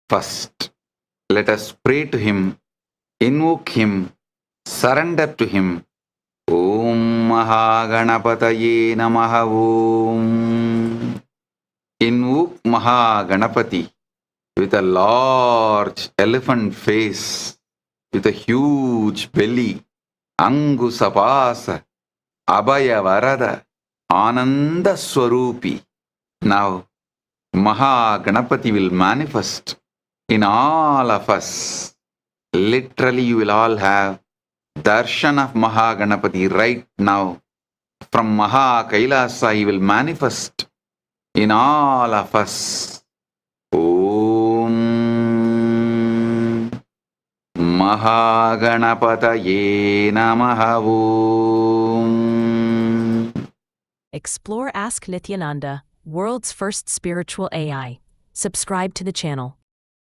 First, let us pray to Him, invoke Him, surrender to Him. Om Mahaganapataye Namaha Om. Invoke Mahaganapati with a large elephant face, with a huge belly, Angusapasa, Abhaya Varada, Ananda Swarupi. Now, Mahaganapati will manifest in all of us. Literally, you will all have darshan of Mahaganapati right now. From Maha Kailasa, he will manifest in all of us. Om Mahaganapataye Namaha Om. Explore Ask Nityananda, world's first spiritual AI. Subscribe to the channel.